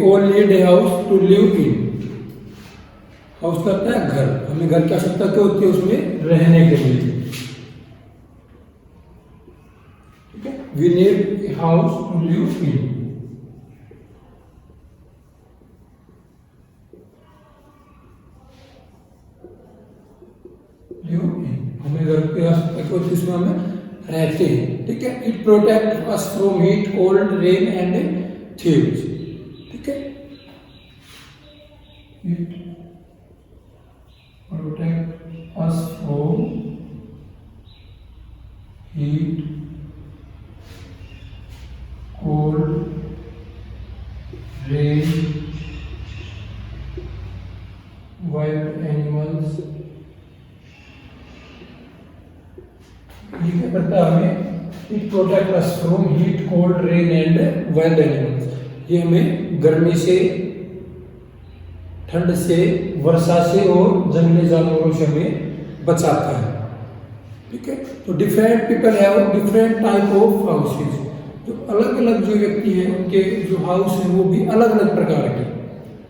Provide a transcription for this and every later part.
All need a house to live in. House करता है घर, हमें घर की आवश्यकता क्या होती है उसमें रहने के लिए। ठीक है, we need a house to live in. हमें घर की आवश्यकता क्या होती है उसमें हमें रहते हैं। ठीक है, it protect us from heat, cold, rain and thieves. ठीक है, it protect us from heat, cold, rain, wild animals. ये क्या करता है हमें, it protect us from heat, cold, rain and wild animals. ये हमें गर्मी से, ठंड से, वर्षा से और जंगली जानवरों से हमें बचाता है। ठीक है, तो different people have different type of houses. जो अलग अलग जो व्यक्ति हैं उनके जो हाउस है वो भी अलग अलग प्रकार के।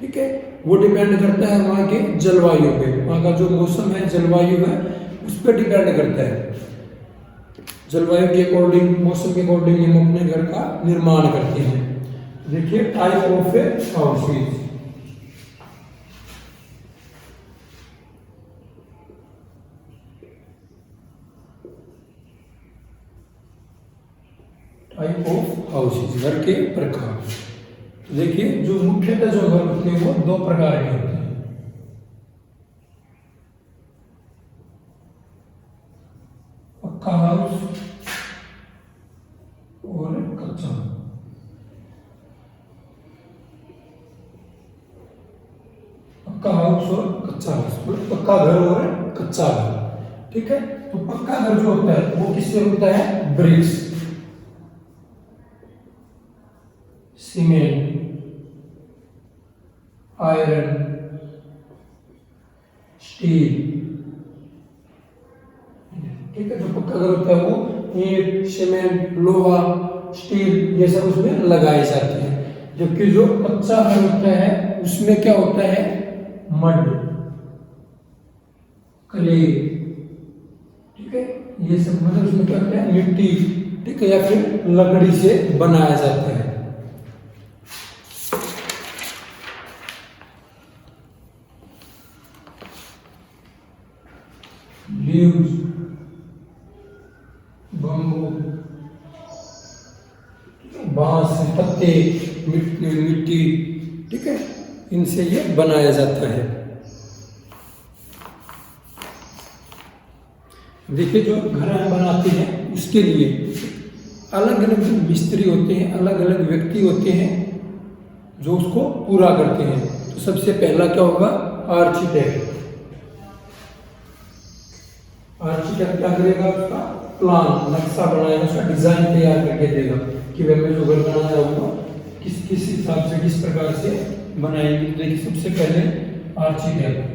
ठीक है, वो डिपेंड करता है वहाँ के जलवायु पे, वहाँ का जो मौसम है, जलवायु है, उस पर डिपेंड करता है। जलवायु के अकॉर्डिंग, मौसम के अकॉर्डिंग हम अपने घर का निर्माण करते हैं। देखिए type of houses. Type of houses, घर के प्रकार। तो देखिए जो मुख्यतः जो घर होते हैं वो दो प्रकार के होते हैं। पक्का हाउस और कच्चा। पक्का हाउस और कच्चा हाउस, पक्का घर और कच्चा घर। ठीक है, तो पक्का घर जो होता है वो किससे होता है, ब्रिक्स, सीमेंट, आयरन, स्टील। ठीक है, जो पक्का घर होता है वो ईंट, सीमेंट, लोहा, स्टील ये सब उसमें लगाए जाते हैं। जबकि जो कच्चा घर होता है उसमें क्या होता है, मड, क्ले। ठीक है, ये सब मतलब उसमें क्या होता है, मिट्टी। ठीक है, या फिर लकड़ी से बनाया जाता है। लीव्स, बम्बू, बांस, पत्ते, मिट्टी। ठीक है, इनसे ये बनाया जाता है। देखिए जो घर हम बनाते हैं उसके लिए अलग अलग मिस्त्री होते हैं, अलग अलग व्यक्ति होते हैं जो उसको पूरा करते हैं। तो सबसे पहला क्या होगा, आर्किटेक्ट। आर्किटेक्ट क्या करेगा, उसका प्लान, नक्शा बनाएगा, उसका डिजाइन तैयार करके देगा कि वह मैं जो घर बनाना चाहूँगा किस किस हिसाब से, किस प्रकार से बनाएंगे। देखिए सबसे पहले architect,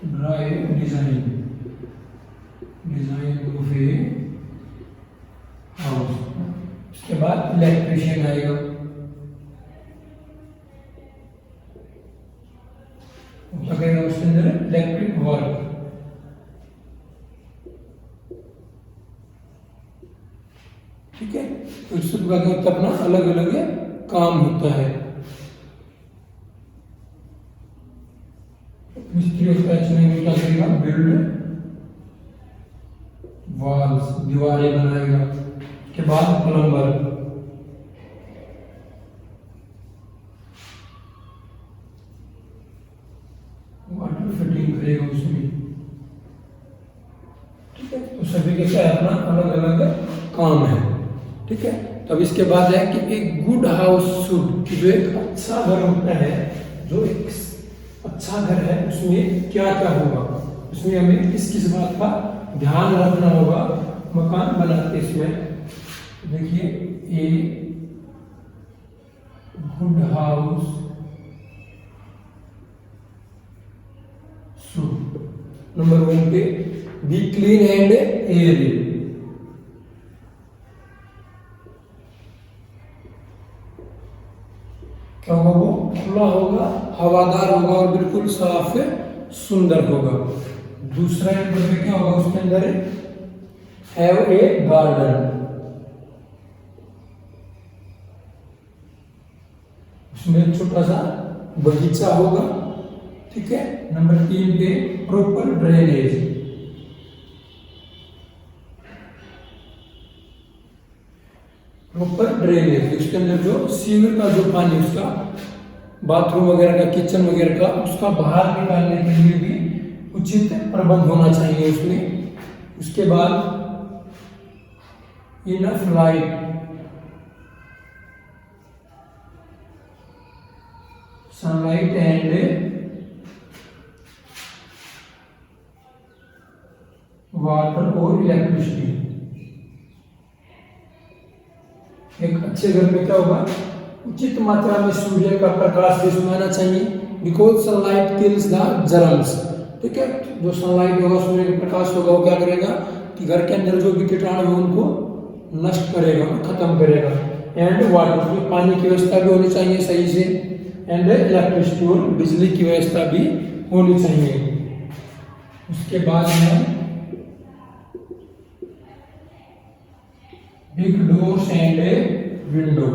drive design, design of a house. उसके बाद इलेक्ट्रीशियन आएगा, करेगा उसके अंदर इलेक्ट्रिक वर्क। ठीक है, तो इससे अपना अलग अलग काम होता है। मिस्त्री उसका इसमें क्या करेगा, बिल्ड वॉल्स, दीवारें बनाएगा। उसके बाद प्लम्बर, वाटर फिटिंग करेगा उसमें। ठीक है, तो सभी के क्या अपना अलग अलग काम है। ठीक है, तब इसके बाद है कि एक गुड हाउस शुड, कि जो एक अच्छा घर होता है, जो एक अच्छा घर है उसमें क्या क्या होगा, उसमें हमें किस किस बात का ध्यान रखना होगा मकान बनाते इसमें। देखिए a good house should, number 1 पे बी क्लीन एंड एयरी। क्या होगा? वो खुला होगा, हवादार होगा और बिल्कुल साफ सुंदर होगा। दूसरा नंबर में क्या होगा? उसके अंदर हैव ए गार्डन, उसमें छोटा सा बगीचा होगा। ठीक है। नंबर 3 पे प्रॉपर ड्रेनेज, प्रॉपर ड्रेनेज, उसके अंदर जो सीवर का जो पानी, उसका बाथरूम वगैरह का, किचन वगैरह का, उसका बाहर निकालने के लिए भी उचित प्रबंध होना चाहिए उसमें। उसके बाद enough light, sunlight and water और इलेक्ट्रिसिटी। एक अच्छे घर में क्या होगा? उचित मात्रा में सूर्य का प्रकाश भी उसमें आना चाहिए, because sunlight kills the germs. ठीक है। जो सनलाइट होगा, सूर्य का प्रकाश होगा, वो क्या करेगा कि घर के अंदर जो भी कीटाणु है उनको नष्ट करेगा, खत्म करेगा। एंड वाटर, उसमें पानी की व्यवस्था भी होनी चाहिए सही से, एंड इलेक्ट्रिसिटी और बिजली की व्यवस्था भी होनी चाहिए। उसके बाद में बिग डोर्स एंड विंडो,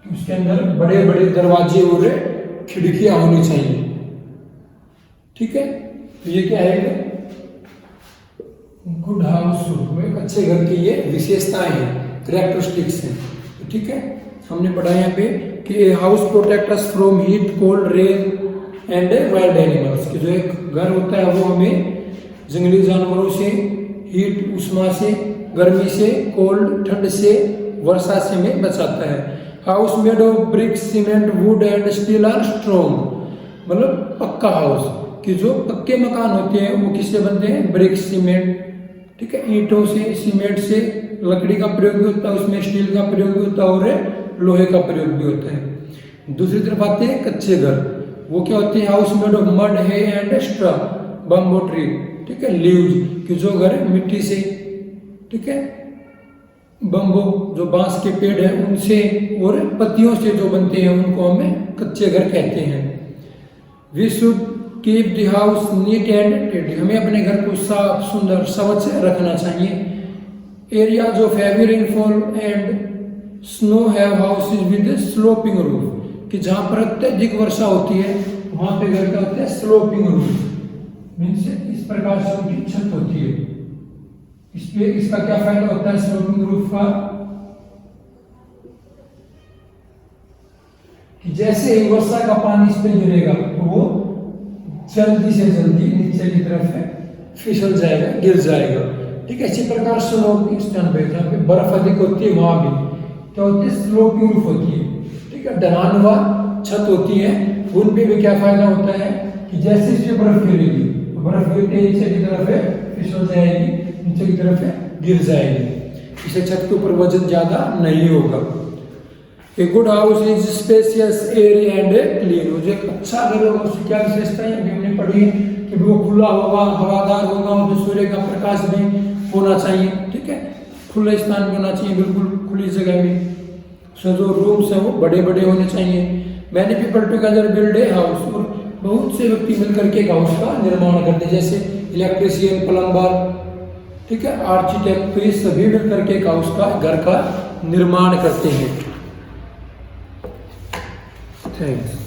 उसके अंदर बड़े बड़े दरवाजे और खिड़कियां होनी चाहिए। ठीक है। तो ये क्या है? गुड हाउस, एक अच्छे घर की ये विशेषताएं हैं, कैरेक्टरिस्टिक्स हैं। तो ठीक है। हमने पढ़ा यहाँ पे कि house protect us from heat, cold, rain and wild animals, कि जो एक घर होता है वो हमें जंगली जानवरों से, हीट उष्मा से, गर्मी से, कोल्ड ठंड से, वर्षा से हमें बचाता है। House made of brick, cement, wood and steel are strong, मतलब पक्का हाउस, कि जो पक्के मकान होते हैं वो किससे बनते हैं? ब्रिक, सीमेंट, ठीक है, ईंटों से, सीमेंट से, लकड़ी का प्रयोग भी होता है उसमें, स्टील का प्रयोग भी होता है और लोहे का प्रयोग भी होता है। दूसरी तरफ आते हैं कच्चे घर, वो क्या होते हैं? House made of mud, hay and straw, bamboo tree, ठीक है, लीव्स, कि जो घर मिट्टी से, ठीक है, बम्बो जो बांस के पेड़ है उनसे और पत्तियों से जो बनते हैं उनको हमें कच्चे घर कहते हैं। We should keep the house neat and tidy, हमें अपने घर को साफ, सुंदर, स्वच्छ रखना चाहिए। Areas of heavy rainfall and snow have houses with sloping roof, कि जहाँ पर अत्यधिक वर्षा होती है वहाँ पे घर क्या होता है? स्लोपिंग रूफ, मीन्स इस प्रकार से उनकी छत होती है। इसलिए इसका क्या फायदा होता है स्लोपिंग रूफ का? कि जैसे ही वर्षा का पानी इस पे गिरेगा तो वो जल्दी से जल्दी नीचे की तरफ फिसल जाएगा, गिर जाएगा। ठीक है। इसी प्रकार स्लोपिंग स्थान पे, जहाँ पे बर्फ अधिक होती है वहां भी क्या होती है? स्लोपिंग रूफ होती है। ठीक है। ढलानुमा छत होती है, उन पे भी क्या फायदा होता है कि जैसे इस पे बर्फ गिरेगी तो बर्फ गिरते ही नीचे की तरफ फिसल जाएगी, नीचे की तरफ गिर जाएगी, इसे छत के ऊपर वजन ज्यादा नहीं होगा। A good house is spacious, air and clean, मुझे एक अच्छा घर होगा उसकी क्या विशेषताएं अभी हमने पढ़ी है कि वो खुला होगा, हवादार होगा और सूर्य का प्रकाश भी होना चाहिए। ठीक है। खुले स्थान में होना चाहिए, बिल्कुल खुली जगह में। सो जो रूम्स हैं वो बड़े बड़े होने चाहिए। मैंने people together build a house, और बहुत से व्यक्ति मिलकर के एक हाउस का निर्माण करते हैं, जैसे इलेक्ट्रीशियन, प्लम्बर, ठीक है, आर्किटेक्ट, तो ये सभी मिलकर के एक हाउस का, घर का निर्माण करते हैं। थैंक्स।